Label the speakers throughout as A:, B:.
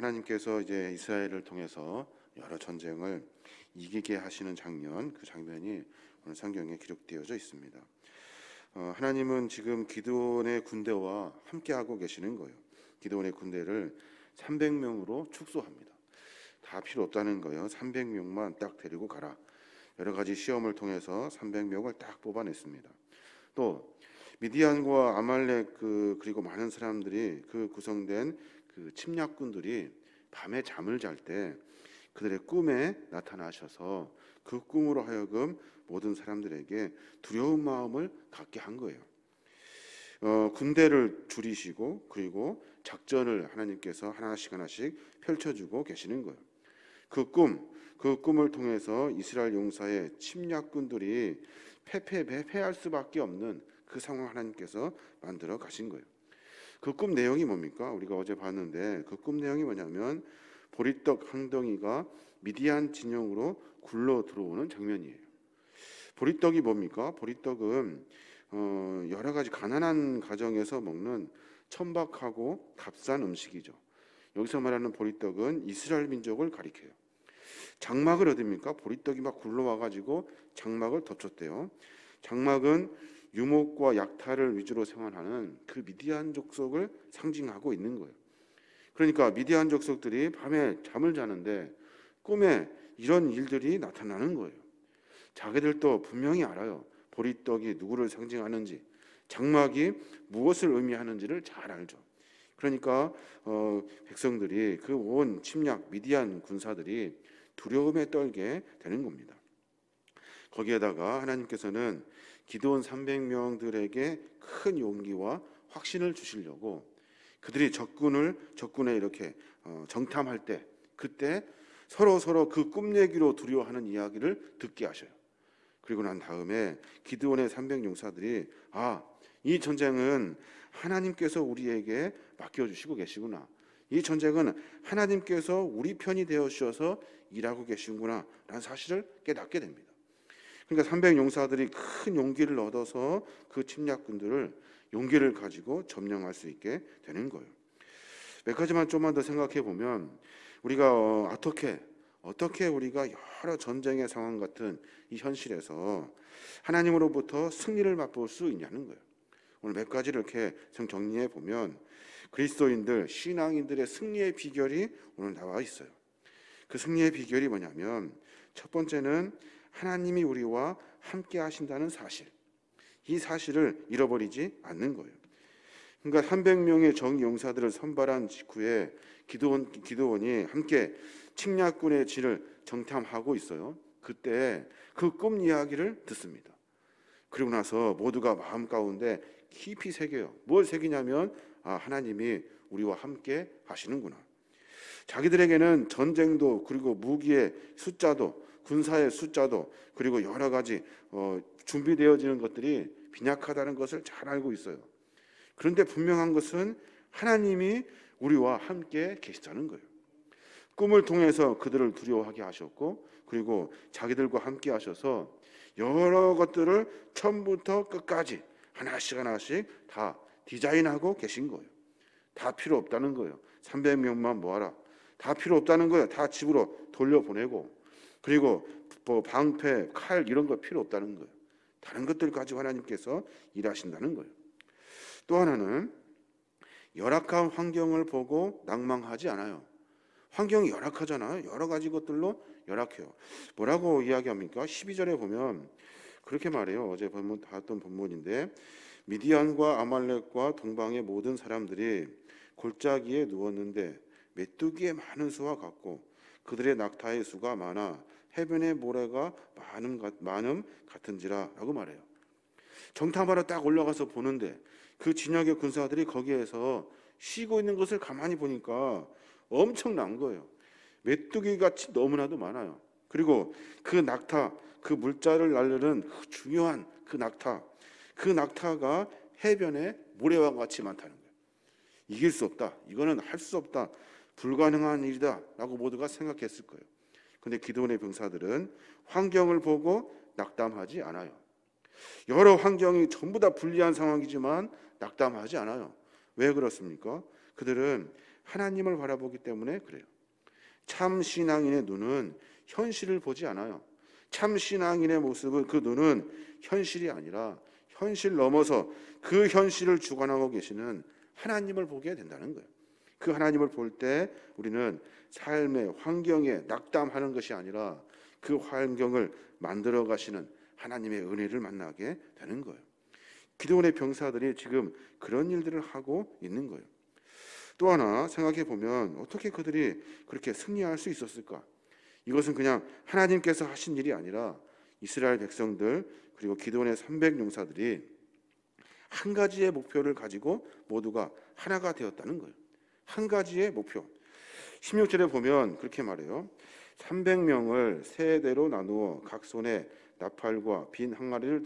A: 하나님께서 이제 이스라엘을 통해서 여러 전쟁을 이기게 하시는 장면, 그 장면이 오늘 성경에 기록되어져 있습니다. 하나님은 지금 기드온의 군대와 함께하고 계시는 거예요. 기드온의 군대를 300명으로 축소합니다. 다 필요 없다는 거예요. 300명만 딱 데리고 가라. 여러 가지 시험을 통해서 300명을 딱 뽑아냈습니다. 또 미디안과 아말렉 그리고 많은 사람들이 그 구성된 그 침략군들이 밤에 잠을 잘 때 그들의 꿈에 나타나셔서 그 꿈으로 하여금 모든 사람들에게 두려운 마음을 갖게 한 거예요. 군대를 줄이시고 그리고 작전을 하나님께서 하나씩 펼쳐주고 계시는 거예요. 그 꿈을 통해서 이스라엘 용사의 침략군들이 패할 수밖에 없는 그 상황 하나님께서 만들어 가신 거예요. 그 꿈 내용이 뭡니까? 우리가 어제 봤는데 그 꿈 내용이 뭐냐면 보리떡 한 덩이가 미디안 진영으로 굴러 들어오는 장면이에요. 보리떡이 뭡니까? 보리떡은 여러 가지 가난한 가정에서 먹는 천박하고 값싼 음식이죠. 여기서 말하는 보리떡은 이스라엘 민족을 가리켜요. 장막을 어딥니까? 보리떡이 막 굴러와가지고 장막을 덮쳤대요. 장막은 유목과 약탈을 위주로 생활하는 그 미디안 족속을 상징하고 있는 거예요. 그러니까 미디안 족속들이 밤에 잠을 자는데 꿈에 이런 일들이 나타나는 거예요. 자기들도 분명히 알아요. 보리떡이 누구를 상징하는지, 장막이 무엇을 의미하는지를 잘 알죠. 그러니까 백성들이 그 온 침략 미디안 군사들이 두려움에 떨게 되는 겁니다. 거기에다가 하나님께서는 기드온 300명들에게 큰 용기와 확신을 주시려고 그들이 적군에 이렇게 정탐할 때 그때 서로 그 꿈 얘기로 두려워하는 이야기를 듣게 하셔요. 그리고 난 다음에 기드온의 300용사들이 이 전쟁은 하나님께서 우리에게 맡겨주시고 계시구나. 이 전쟁은 하나님께서 우리 편이 되어 주셔서 일하고 계시구나 라는 사실을 깨닫게 됩니다. 그러니까 300용사들이 큰 용기를 얻어서 그 침략군들을 용기를 가지고 점령할 수 있게 되는 거예요. 몇 가지만 좀만 더 생각해 보면 우리가 어떻게 우리가 여러 전쟁의 상황 같은 이 현실에서 하나님으로부터 승리를 맛볼 수 있냐는 거예요. 오늘 몇 가지를 이렇게 정리해 보면 그리스도인들, 신앙인들의 승리의 비결이 오늘 나와 있어요. 그 승리의 비결이 뭐냐면 첫 번째는 하나님이 우리와 함께 하신다는 사실. 이 사실을 잃어버리지 않는 거예요. 그러니까 300명의 정용사들을 선발한 직후에 기드온이 함께 침략군의 진을 정탐하고 있어요. 그때 그 꿈 이야기를 듣습니다. 그리고 나서 모두가 마음 가운데 깊이 새겨요. 뭘 새기냐면 하나님이 우리와 함께 하시는구나. 자기들에게는 전쟁도 그리고 무기의 숫자도 군사의 숫자도 그리고 여러 가지 준비되어지는 것들이 빈약하다는 것을 잘 알고 있어요. 그런데 분명한 것은 하나님이 우리와 함께 계시다는 거예요. 꿈을 통해서 그들을 두려워하게 하셨고 그리고 자기들과 함께 하셔서 여러 것들을 처음부터 끝까지 하나씩 다 디자인하고 계신 거예요. 다 필요 없다는 거예요. 300명만 모아라. 다 필요 없다는 거예요. 다 집으로 돌려보내고 그리고 방패, 칼 이런 거 필요 없다는 거예요. 다른 것들 가지고 하나님께서 일하신다는 거예요. 또 하나는 열악한 환경을 보고 낭망하지 않아요. 환경이 열악하잖아요. 여러 가지 것들로 열악해요. 뭐라고 이야기합니까? 12절에 보면 그렇게 말해요. 어제 봤던 본문인데 미디안과 아말렉과 동방의 모든 사람들이 골짜기에 누웠는데 메뚜기의 많은 수와 같고 그들의 낙타의 수가 많아 해변의 모래가 많음 같은지라 라고 말해요. 정탐하러 딱 올라가서 보는데 그 진영의 군사들이 거기에서 쉬고 있는 것을 가만히 보니까 엄청난 거예요. 메뚜기같이 너무나도 많아요. 그리고 그 낙타, 그 물자를 날르는 중요한 그 낙타가 해변에 모래와 같이 많다는 거예요. 이길 수 없다. 이거는 할 수 없다. 불가능한 일이다 라고 모두가 생각했을 거예요. 그런데 기드온의 병사들은 환경을 보고 낙담하지 않아요. 여러 환경이 전부 다 불리한 상황이지만 낙담하지 않아요. 왜 그렇습니까? 그들은 하나님을 바라보기 때문에 그래요. 참 신앙인의 눈은 현실을 보지 않아요. 참 신앙인의 모습은 그 눈은 현실이 아니라 현실 넘어서 그 현실을 주관하고 계시는 하나님을 보게 된다는 거예요. 그 하나님을 볼 때 우리는 삶의 환경에 낙담하는 것이 아니라 그 환경을 만들어 가시는 하나님의 은혜를 만나게 되는 거예요. 기드온의 병사들이 지금 그런 일들을 하고 있는 거예요. 또 하나 생각해 보면 어떻게 그들이 그렇게 승리할 수 있었을까? 이것은 그냥 하나님께서 하신 일이 아니라 이스라엘 백성들 그리고 기드온의 300용사들이 한 가지의 목표를 가지고 모두가 하나가 되었다는 거예요. 한 가지의 목표. 16절에 보면 그렇게 말해요. 300명을 세 대로 나누어 각 손에 나팔과 빈 항아리를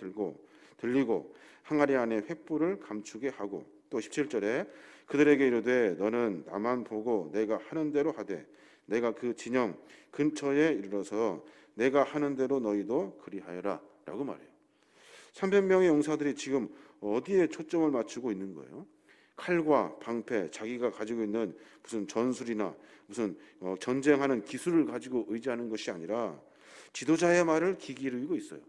A: 들리고 항아리 안에 횃불을 감추게 하고, 또 17절에 그들에게 이르되 너는 나만 보고 내가 하는 대로 하되 내가 그 진영 근처에 이르러서 내가 하는 대로 너희도 그리하여라 라고 말해요. 300명의 용사들이 지금 어디에 초점을 맞추고 있는 거예요? 칼과 방패, 자기가 가지고 있는 무슨 전술이나 무슨 전쟁하는 기술을 가지고 의지하는 것이 아니라 지도자의 말을 귀 기울이고 있어요.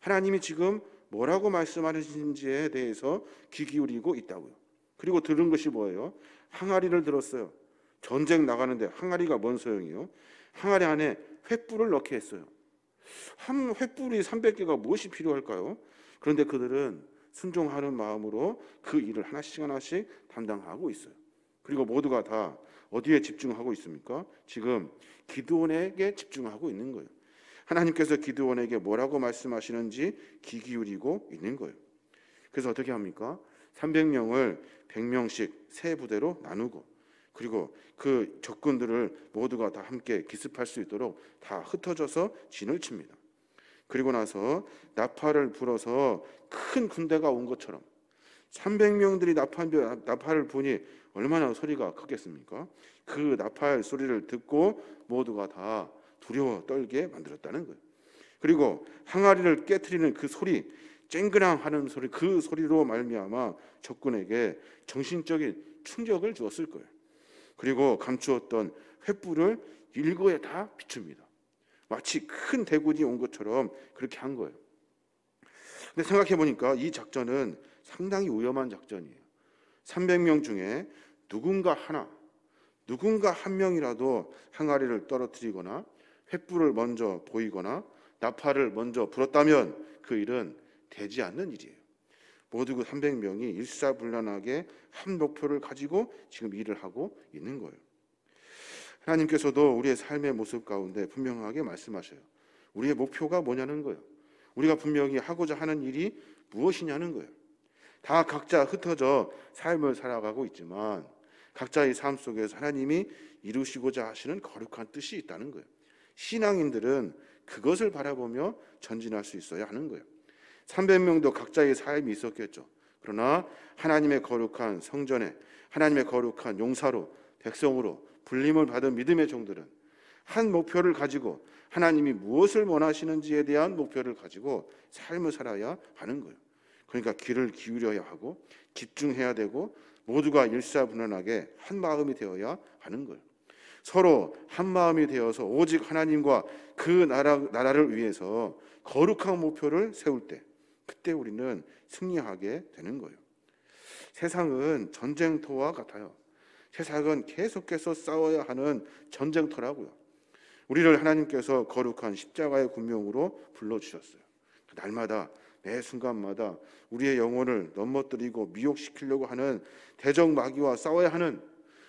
A: 하나님이 지금 뭐라고 말씀하시는지에 대해서 귀 기울이고 있다고요. 그리고 들은 것이 뭐예요? 항아리를 들었어요. 전쟁 나가는데 항아리가 뭔 소용이요? 항아리 안에 횃불을 넣게 했어요. 한 횃불이 300개가 무엇이 필요할까요? 그런데 그들은 순종하는 마음으로 그 일을 하나씩 하나씩 담당하고 있어요. 그리고 모두가 다 어디에 집중하고 있습니까? 지금 기드온에게 집중하고 있는 거예요. 하나님께서 기드온에게 뭐라고 말씀하시는지 귀 기울이고 있는 거예요. 그래서 어떻게 합니까? 300명을 100명씩 세 부대로 나누고, 그리고 그 적군들을 모두가 다 함께 기습할 수 있도록 다 흩어져서 진을 칩니다. 그리고 나서 나팔을 불어서 큰 군대가 온 것처럼 300명들이 나팔을 부니 얼마나 소리가 크겠습니까? 그 나팔 소리를 듣고 모두가 다 두려워 떨게 만들었다는 거예요. 그리고 항아리를 깨트리는 그 소리, 쨍그랑 하는 소리, 그 소리로 말미암아 적군에게 정신적인 충격을 주었을 거예요. 그리고 감추었던 횃불을 일거에 다 비춥니다. 마치 큰 대군이 온 것처럼 그렇게 한 거예요. 근데 생각해 보니까 이 작전은 상당히 위험한 작전이에요. 300명 중에 누군가 한 명이라도 항아리를 떨어뜨리거나 횃불을 먼저 보이거나 나팔을 먼저 불었다면 그 일은 되지 않는 일이에요. 모두 그 300명이 일사불란하게 한 목표를 가지고 지금 일을 하고 있는 거예요. 하나님께서도 우리의 삶의 모습 가운데 분명하게 말씀하셔요. 우리의 목표가 뭐냐는 거예요. 우리가 분명히 하고자 하는 일이 무엇이냐는 거예요. 다 각자 흩어져 삶을 살아가고 있지만 각자의 삶 속에서 하나님이 이루시고자 하시는 거룩한 뜻이 있다는 거예요. 신앙인들은 그것을 바라보며 전진할 수 있어야 하는 거예요. 300명도 각자의 삶이 있었겠죠. 그러나 하나님의 거룩한 성전에 하나님의 거룩한 용사로 백성으로 불림을 받은 믿음의 종들은 한 목표를 가지고 하나님이 무엇을 원하시는지에 대한 목표를 가지고 삶을 살아야 하는 거예요. 그러니까 귀를 기울여야 하고 집중해야 되고 모두가 일사분란하게 한 마음이 되어야 하는 거예요. 서로 한 마음이 되어서 오직 하나님과 그 나라를 위해서 거룩한 목표를 세울 때 그때 우리는 승리하게 되는 거예요. 세상은 전쟁터와 같아요. 세상은 계속해서 싸워야 하는 전쟁터라고요. 우리를 하나님께서 거룩한 십자가의 군명으로 불러주셨어요. 날마다 매 순간마다 우리의 영혼을 넘어뜨리고 미혹시키려고 하는 대적 마귀와 싸워야 하는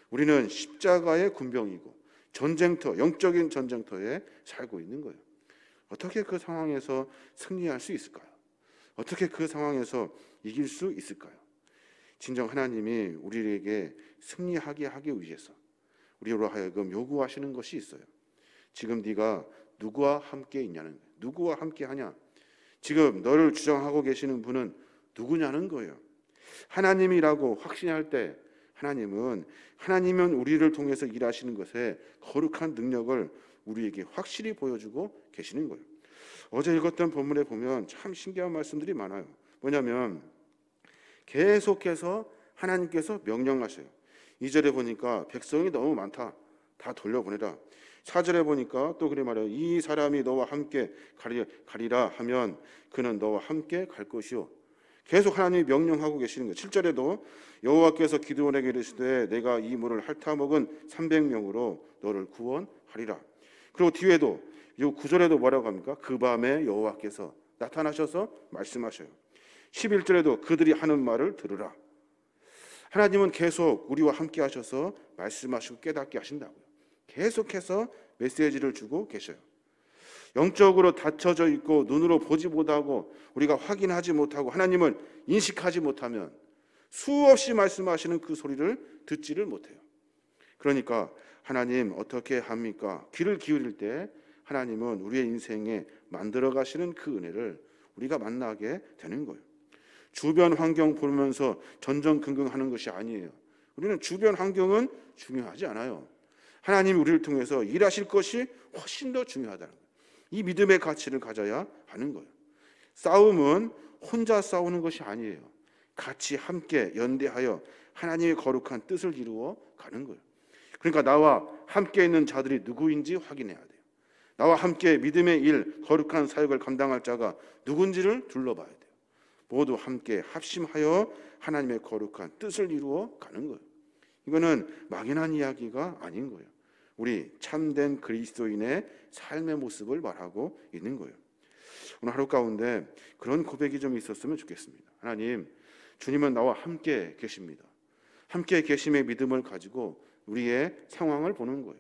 A: 우리는 십자가의 군병이고 전쟁터, 영적인 전쟁터에 살고 있는 거예요. 어떻게 그 상황에서 승리할 수 있을까요? 어떻게 그 상황에서 이길 수 있을까요? 진정 하나님이 우리에게 승리하게 하기 위해서 우리로 하여금 요구하시는 것이 있어요. 지금 네가 누구와 함께 있냐는 거예요. 누구와 함께 하냐? 지금 너를 주장하고 계시는 분은 누구냐는 거예요. 하나님이라고 확신할 때 하나님은 우리를 통해서 일하시는 것에 거룩한 능력을 우리에게 확실히 보여주고 계시는 거예요. 어제 읽었던 본문에 보면 참 신기한 말씀들이 많아요. 뭐냐면 계속해서 하나님께서 명령하셔요. 2절에 보니까 백성이 너무 많다. 다 돌려보내라. 4절에 보니까 또 그래 말해요. 이 사람이 너와 함께 가리라 하면 그는 너와 함께 갈 것이요. 계속 하나님이 명령하고 계시는 거예요. 7절에도 여호와께서 기드온에게 이르시되 내가 이 물을 핥아먹은 300명으로 너를 구원하리라. 그리고 뒤에도 이 9절에도 뭐라고 합니까? 그 밤에 여호와께서 나타나셔서 말씀하셔요. 11절에도 그들이 하는 말을 들으라. 하나님은 계속 우리와 함께 하셔서 말씀하시고 깨닫게 하신다고요. 계속해서 메시지를 주고 계셔요. 영적으로 닫혀져 있고 눈으로 보지 못하고 우리가 확인하지 못하고 하나님을 인식하지 못하면 수없이 말씀하시는 그 소리를 듣지를 못해요. 그러니까 하나님 어떻게 합니까? 귀를 기울일 때 하나님은 우리의 인생에 만들어 가시는 그 은혜를 우리가 만나게 되는 거예요. 주변 환경 보면서 전전긍긍하는 것이 아니에요. 우리는 주변 환경은 중요하지 않아요. 하나님이 우리를 통해서 일하실 것이 훨씬 더 중요하다는 거예요. 이 믿음의 가치를 가져야 하는 거예요. 싸움은 혼자 싸우는 것이 아니에요. 같이 함께 연대하여 하나님의 거룩한 뜻을 이루어 가는 거예요. 그러니까 나와 함께 있는 자들이 누구인지 확인해야 돼요. 나와 함께 믿음의 일, 거룩한 사역을 감당할 자가 누군지를 둘러봐야 돼요. 모두 함께 합심하여 하나님의 거룩한 뜻을 이루어 가는 거예요. 이거는 막연한 이야기가 아닌 거예요. 우리 참된 그리스도인의 삶의 모습을 말하고 있는 거예요. 오늘 하루 가운데 그런 고백이 좀 있었으면 좋겠습니다. 하나님, 주님은 나와 함께 계십니다. 함께 계심의 믿음을 가지고 우리의 상황을 보는 거예요.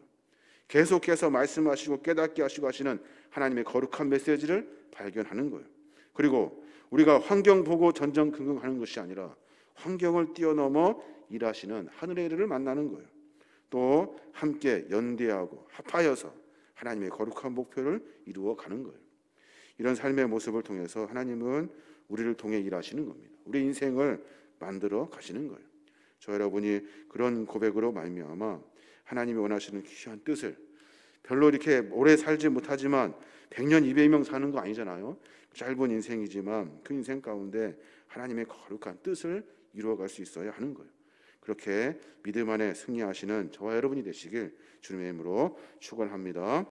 A: 계속해서 말씀하시고 깨닫게 하시고 하시는 하나님의 거룩한 메시지를 발견하는 거예요. 그리고 우리가 환경 보고 전전긍긍하는 것이 아니라 환경을 뛰어넘어 일하시는 하늘의 일을 만나는 거예요. 또 함께 연대하고 합하여서 하나님의 거룩한 목표를 이루어 가는 거예요. 이런 삶의 모습을 통해서 하나님은 우리를 통해 일하시는 겁니다. 우리 인생을 만들어 가시는 거예요. 저 여러분이 그런 고백으로 말미암아 하나님이 원하시는 귀한 뜻을, 별로 이렇게 오래 살지 못하지만 100년 200명 사는 거 아니잖아요. 짧은 인생이지만 그 인생 가운데 하나님의 거룩한 뜻을 이루어갈 수 있어야 하는 거예요. 그렇게 믿음 안에 승리하시는 저와 여러분이 되시길 주님의 이름으로 축원합니다.